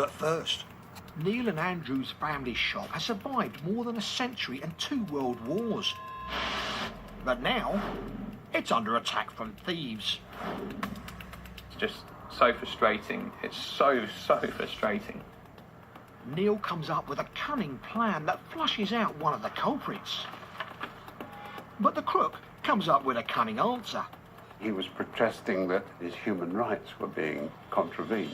But first, Neil and Andrew's family shop has survived more than a century and 2 world wars. But now, it's under attack from thieves. It's just so frustrating. It's so frustrating. Neil comes up with a cunning plan that flushes out one of the culprits. But the crook comes up with a cunning answer. He was protesting that his human rights were being contravened.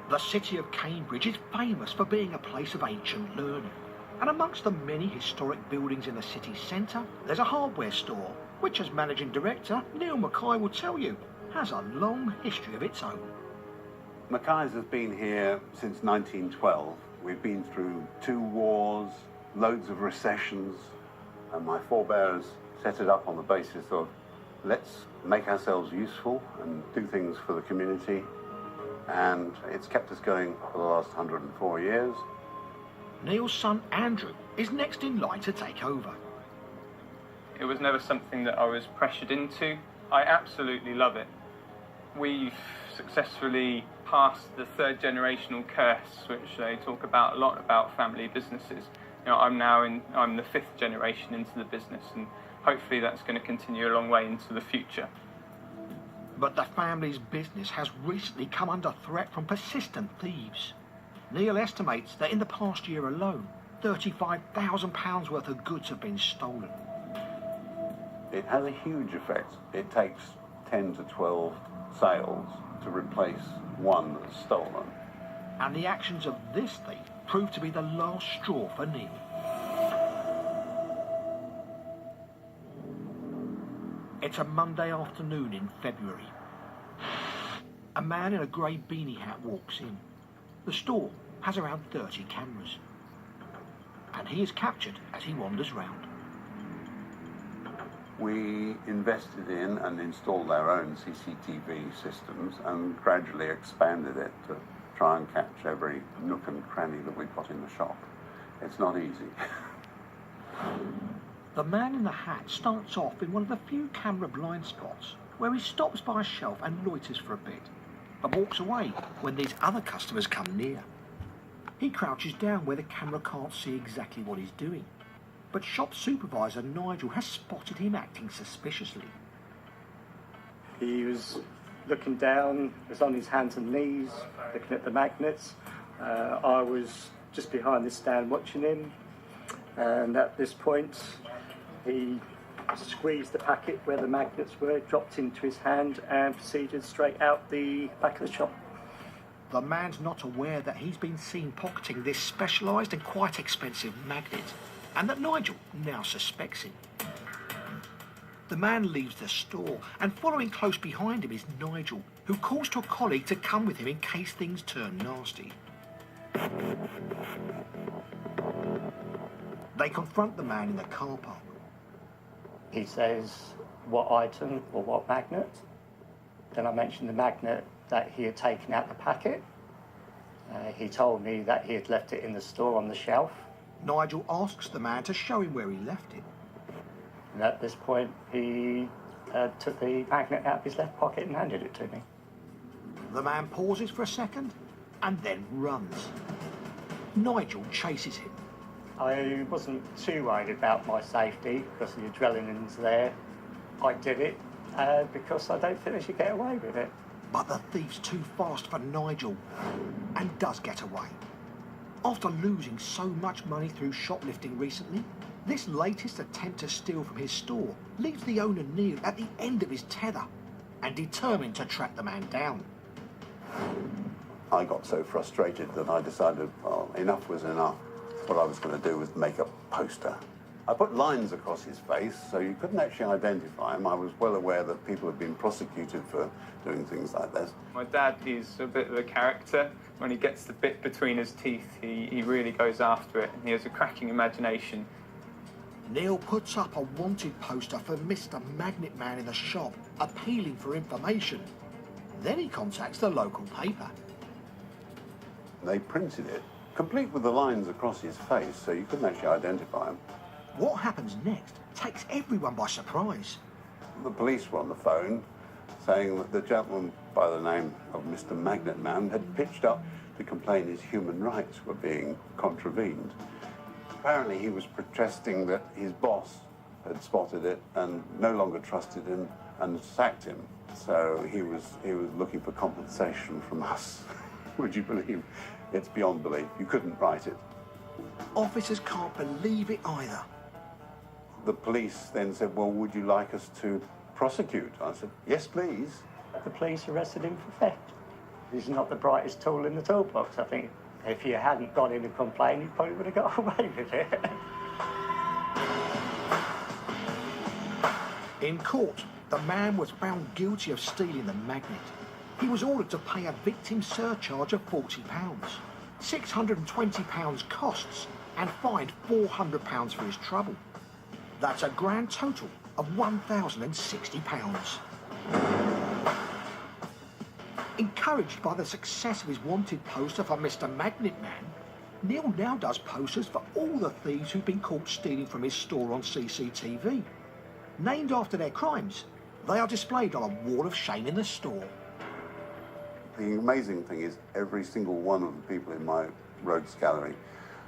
The city of Cambridge is famous for being a place of ancient learning. And amongst the many historic buildings in the city centre, there's a hardware store, which, as managing director, Neil Mackay will tell you, has a long history of its own. Mackays has been here since 1912. We've been through 2 wars, loads of recessions, and my forebears set it up on the basis of let's make ourselves useful and do things for the community. And it's kept us going for the last 104 years. Neil's son Andrew is next in line to take over. It was never something that I was pressured into. I absolutely love it. We've successfully passed the 3rd generational curse, which they talk about a lot about family businesses. You know, I'm the 5th generation into the business, and hopefully that's going to continue a long way into the future. But the family's business has recently come under threat from persistent thieves. Neil estimates that in the past year alone, £35,000 worth of goods have been stolen. It has a huge effect. It takes 10 to 12 sales to replace one that's stolen. And the actions of this thief proved to be the last straw for Neil. It's a Monday afternoon in February. A man in a grey beanie hat walks in. The store has around 30 cameras. And he is captured as he wanders round. We invested in and installed our own CCTV systems and gradually expanded it to try and catch every nook and cranny that we've got in the shop. It's not easy. The man in the hat starts off in one of the few camera blind spots where he stops by a shelf and loiters for a bit, but walks away when these other customers come near. He crouches down where the camera can't see exactly what he's doing, but shop supervisor Nigel has spotted him acting suspiciously. He was looking down, was on his hands and knees, looking at the magnets. I was just behind the stand watching him, and at this point he squeezed the packet where the magnets were, dropped into his hand and proceeded straight out the back of the shop. The man's not aware that he's been seen pocketing this specialised and quite expensive magnet, and that Nigel now suspects him. The man leaves the store, and following close behind him is Nigel, who calls to a colleague to come with him in case things turn nasty. They confront the man in the car park. He says, what item or what magnet? Then I mentioned the magnet that he had taken out the packet. He told me that he had left it in the store on the shelf. Nigel asks the man to show him where he left it. And at this point, he took the magnet out of his left pocket and handed it to me. The man pauses for a second and then runs. Nigel chases him. I wasn't too worried about my safety because the adrenaline's there. I did it because I don't think I should get away with it. But the thief's too fast for Nigel and does get away. After losing so much money through shoplifting recently, this latest attempt to steal from his store leaves the owner Neil at the end of his tether and determined to track the man down. I got so frustrated that I decided, well, enough was enough. What I was going to do was make a poster. I put lines across his face so you couldn't actually identify him. I was well aware that people had been prosecuted for doing things like this. My dad is a bit of a character. When he gets the bit between his teeth, he really goes after it. He has a cracking imagination. Neil puts up a wanted poster for Mr. Magnet Man in the shop, appealing for information. Then he contacts the local paper. They printed it, complete with the lines across his face, so you couldn't actually identify him. What happens next takes everyone by surprise. The police were on the phone saying that the gentleman by the name of Mr. Magnet Man had pitched up to complain his human rights were being contravened. Apparently he was protesting that his boss had spotted it and no longer trusted him and sacked him. So he was looking for compensation from us. Would you believe? It's beyond belief. You couldn't write it. Officers can't believe it either. The police then said, well, would you like us to prosecute? I said, yes, please. The police arrested him for theft. He's not the brightest tool in the toolbox. I think if you hadn't got him to complain, he probably would have got away with it. In court, the man was found guilty of stealing the magnet. He was ordered to pay a victim surcharge of £40, £620 costs, and fined £400 for his trouble. That's a grand total of £1,060. Encouraged by the success of his wanted poster for Mr. Magnet Man, Neil now does posters for all the thieves who've been caught stealing from his store on CCTV. Named after their crimes, they are displayed on a wall of shame in the store. The amazing thing is every single one of the people in my rogues gallery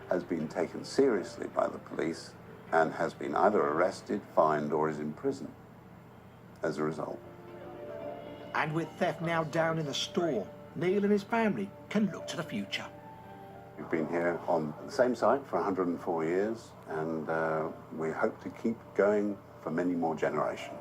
has been taken seriously by the police and has been either arrested, fined, or is in prison as a result. And with theft now down in the store, Neil and his family can look to the future. We've been here on the same site for 104 years, and we hope to keep going for many more generations.